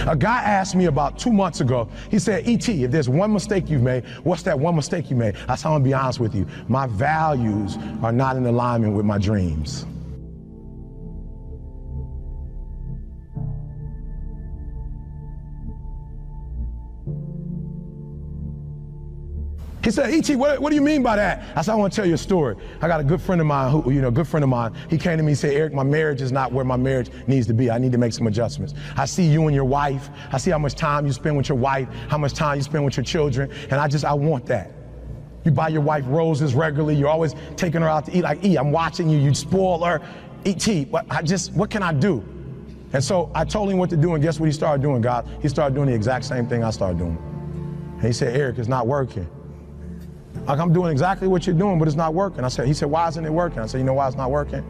A guy asked me about 2 months ago, he said, E.T., if there's one mistake you've made, what's that one mistake you made? I said, I'm gonna be honest with you. My values are not in alignment with my dreams. He said, E.T., what do you mean by that? I said, I want to tell you a story. I got a good friend of mine he came to me and said, Eric, my marriage is not where my marriage needs to be. I need to make some adjustments. I see you and your wife. I see how much time you spend with your wife, how much time you spend with your children, and I want that. You buy your wife roses regularly. You're always taking her out to eat. Like, I'm watching you. You spoil her. E.T., what can I do? And so I told him what to do, and guess what he started doing, God? He started doing the exact same thing I started doing. And he said, Eric, it's not working. Like, I'm doing exactly what you're doing, but it's not working. He said, why isn't it working? I said, you know why it's not working?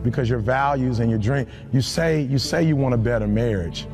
Because your values and your dream, you say you want a better marriage.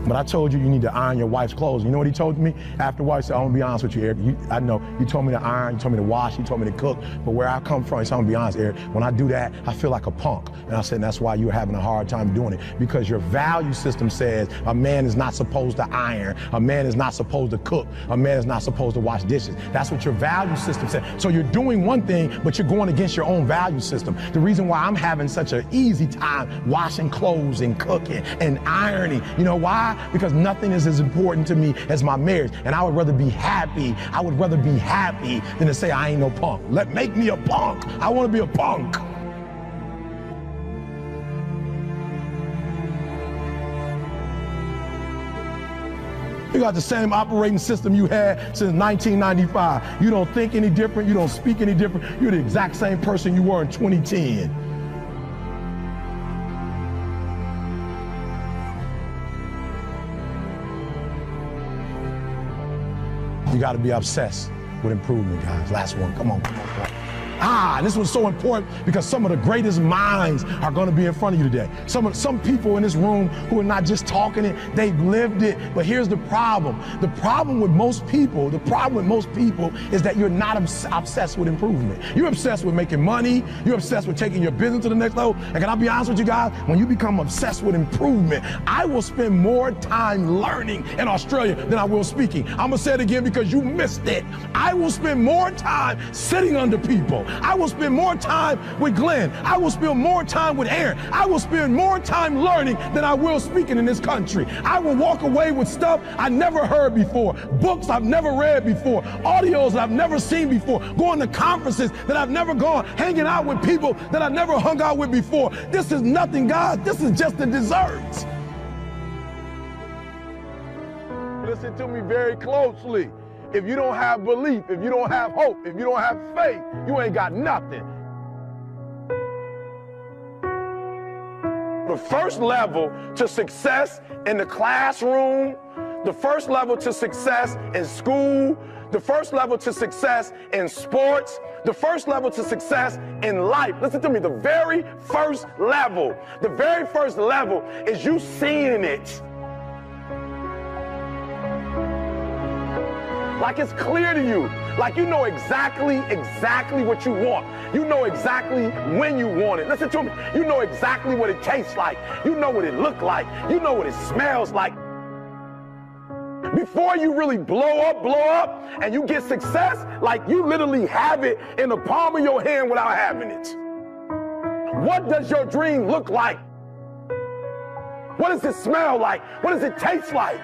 But I told you need to iron your wife's clothes. You know what he told me? After a while, he said, I'm gonna be honest with you, Eric. I know, you told me to iron, you told me to wash, you told me to cook, but where I come from, he said, I'm gonna be honest, Eric, when I do that, I feel like a punk. And I said, that's why you're having a hard time doing it. Because your value system says a man is not supposed to iron, a man is not supposed to cook, a man is not supposed to wash dishes. That's what your value system says. So you're doing one thing, but you're going against your own value system. The reason why I'm having such an easy time washing clothes and cooking and ironing, you know why? Because nothing is as important to me as my marriage. And I would rather be happy. I would rather be happy than to say I ain't no punk. Make me a punk. I want to be a punk. You got the same operating system you had since 1995. You don't think any different. You don't speak any different. You're the exact same person you were in 2010. You got to be obsessed with improvement, guys. Last one. Come on. And this was so important because some of the greatest minds are going to be in front of you today. Some people in this room who are not just talking it, they've lived it. But here's the problem. The problem with most people is that you're not obsessed with improvement. You're obsessed with making money. You're obsessed with taking your business to the next level. And can I be honest with you guys? When you become obsessed with improvement, I will spend more time learning in Australia than I will speaking. I'm going to say it again because you missed it. I will spend more time sitting under people. I will spend more time with Glenn. I will spend more time with Aaron. I will spend more time learning than I will speaking in this country. I will walk away with stuff I never heard before, books I've never read before, audios that I've never seen before, going to conferences that I've never gone, hanging out with people that I've never hung out with before. This is nothing, guys. This is just the dessert. Listen to me very closely. If you don't have belief, if you don't have hope, if you don't have faith, you ain't got nothing. The first level to success in the classroom, the first level to success in school, the first level to success in sports, the first level to success in life. Listen to me, the very first level is you seeing it. Like it's clear to you, like you know exactly what you want. You know exactly when you want it. Listen to me, you know exactly what it tastes like. You know what it looks like. You know what it smells like. Before you really blow up, and you get success, like you literally have it in the palm of your hand without having it. What does your dream look like? What does it smell like? What does it taste like?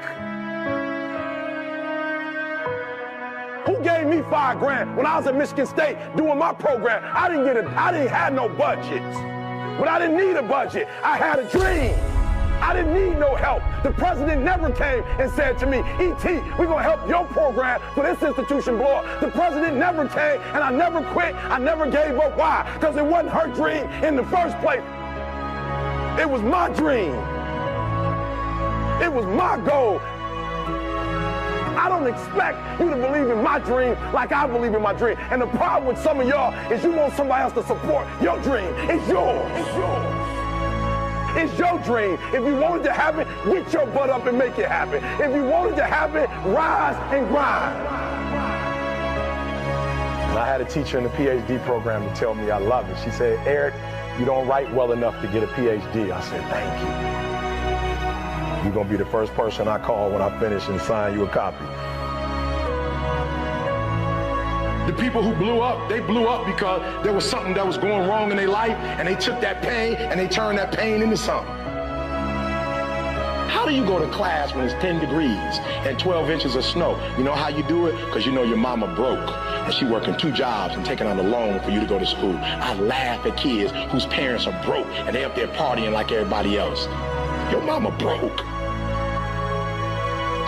Who gave me $5 grand when I was at Michigan State doing my program? I didn't have no budget, but I didn't need a budget. I had a dream. I didn't need no help. The president never came and said to me, E.T., we're gonna help your program for this institution blow up. The president never came, and I never quit. I never gave up. Why? Because it wasn't her dream in the first place. It was my dream. It was my goal. I don't expect you to believe in my dream like I believe in my dream. And the problem with some of y'all is you want somebody else to support your dream. It's yours. It's yours. It's your dream. If you want it to happen, get your butt up and make it happen. If you want it to happen, rise and grind. And I had a teacher in the PhD program to tell me I love it. She said, Eric, you don't write well enough to get a PhD. I said, thank you. You're going to be the first person I call when I finish and sign you a copy. The people who blew up, they blew up because there was something that was going wrong in their life, and they took that pain and they turned that pain into something. How do you go to class when it's 10 degrees and 12 inches of snow? You know how you do it? Because you know your mama broke and she working 2 jobs and taking out a loan for you to go to school. I laugh at kids whose parents are broke and they up there partying like everybody else. Your mama broke.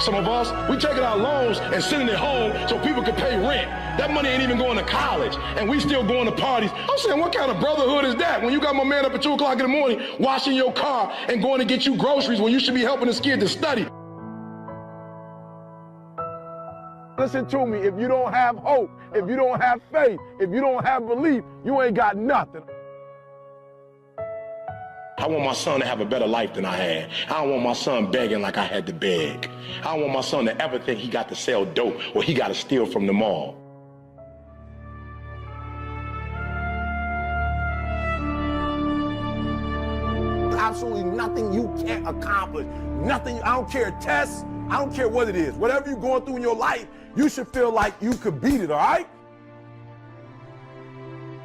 Some of us, we taking out loans and sending it home so people can pay rent. That money ain't even going to college, and we still going to parties. I'm saying, what kind of brotherhood is that? When you got my man up at 2 o'clock in the morning, washing your car and going to get you groceries when you should be helping this kid to study. Listen to me, if you don't have hope, if you don't have faith, if you don't have belief, you ain't got nothing. I want my son to have a better life than I had. I don't want my son begging like I had to beg. I don't want my son to ever think he got to sell dope or he got to steal from the mall. Absolutely nothing you can't accomplish. Nothing, I don't care tests, I don't care what it is. Whatever you're going through in your life, you should feel like you could beat it, all right?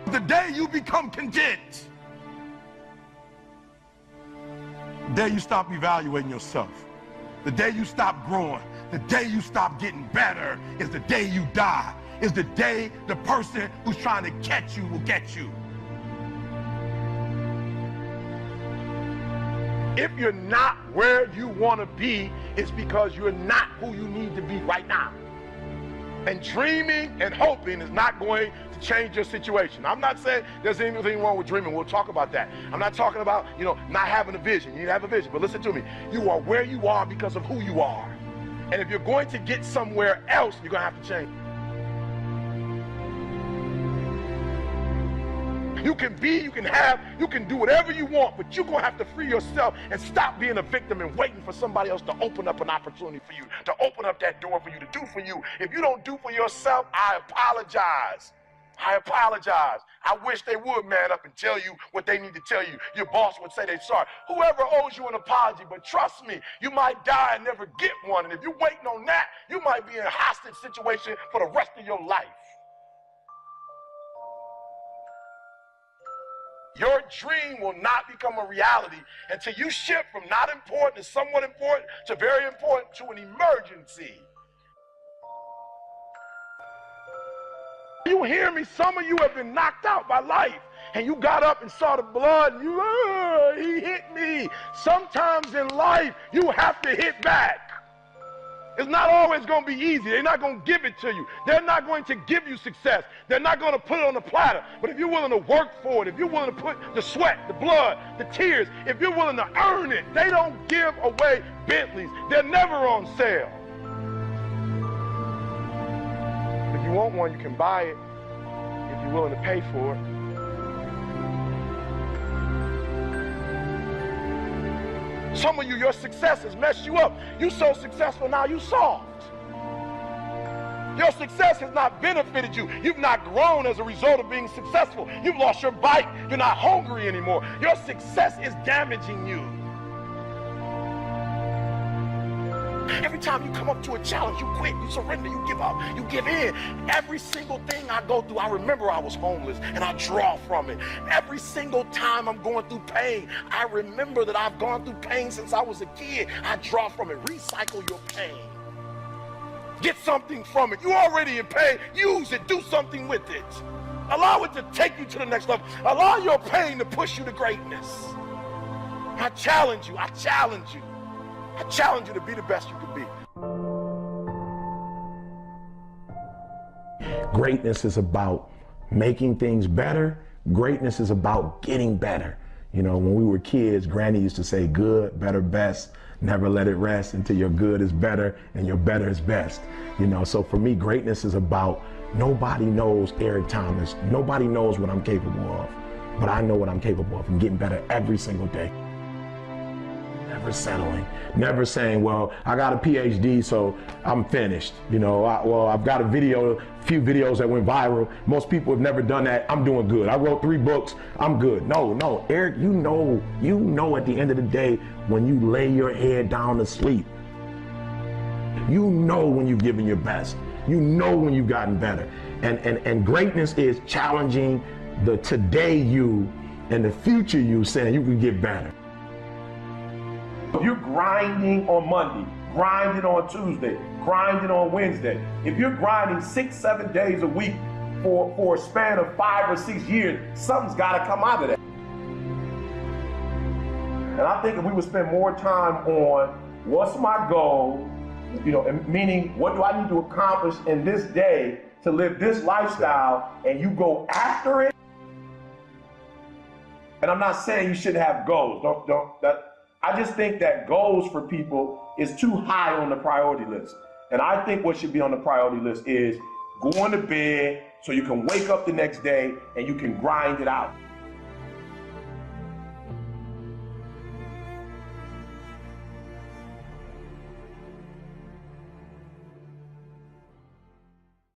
The day you become content, the day you stop evaluating yourself, the day you stop growing, the day you stop getting better is the day you die. Is the day the person who's trying to catch you will get you. If you're not where you want to be, it's because you're not who you need to be right now. And dreaming and hoping is not going to change your situation. I'm not saying there's anything wrong with dreaming. We'll talk about that. I'm not talking about, not having a vision. You need to have a vision. But listen to me. You are where you are because of who you are. And if you're going to get somewhere else, you're going to have to change. You can be, you can have, you can do whatever you want, but you're going to have to free yourself and stop being a victim and waiting for somebody else to open up an opportunity for you, to open up that door for you to do for you. If you don't do for yourself, I apologize. I apologize. I wish they would man up and tell you what they need to tell you. Your boss would say they're sorry. Whoever owes you an apology, but trust me, you might die and never get one. And if you're waiting on that, you might be in a hostage situation for the rest of your life. Your dream will not become a reality until you shift from not important to somewhat important to very important to an emergency. You hear me? Some of you have been knocked out by life and you got up and saw the blood and he hit me. Sometimes in life you have to hit back. It's not always going to be easy. They're not going to give it to you. They're not going to give you success. They're not going to put it on the platter. But if you're willing to work for it, if you're willing to put the sweat, the blood, the tears, if you're willing to earn it, they don't give away Bentleys. They're never on sale. If you want one, you can buy it if you're willing to pay for it. Some of you, your success has messed you up. You're so successful now, you soft. Your success has not benefited you. You've not grown as a result of being successful. You've lost your bite. You're not hungry anymore. Your success is damaging you. Every time you come up to a challenge, you quit, you surrender, you give up, you give in. Every single thing I go through, I remember I was homeless and I draw from it. Every single time I'm going through pain, I remember that I've gone through pain since I was a kid. I draw from it. Recycle your pain. Get something from it. You're already in pain. Use it. Do something with it. Allow it to take you to the next level. Allow your pain to push you to greatness. I challenge you. I challenge you. I challenge you to be the best you can be. Greatness is about making things better. Greatness is about getting better. When we were kids, Granny used to say, good, better, best. Never let it rest until your good is better and your better is best. So for me, greatness is about nobody knows Eric Thomas. Nobody knows what I'm capable of. But I know what I'm capable of and getting better every single day. never settling, never saying, well, I got a PhD, so I'm finished. You know, I've got a few videos that went viral. Most people have never done that. I'm doing good. I wrote 3 books. I'm good. No, Eric, you know at the end of the day, when you lay your head down to sleep, you know when you've given your best. You know when you've gotten better. And greatness is challenging the today you and the future you, saying you can get better. If you're grinding on Monday, grinding on Tuesday, grinding on Wednesday, if you're grinding 6, 7 days a week for a span of 5 or 6 years, something's got to come out of that. And I think if we would spend more time on what's my goal, you know, meaning what do I need to accomplish in this day to live this lifestyle, and you go after it. And I'm not saying you shouldn't have goals. I just think that goals for people is too high on the priority list. And I think what should be on the priority list is going to bed so you can wake up the next day and you can grind it out.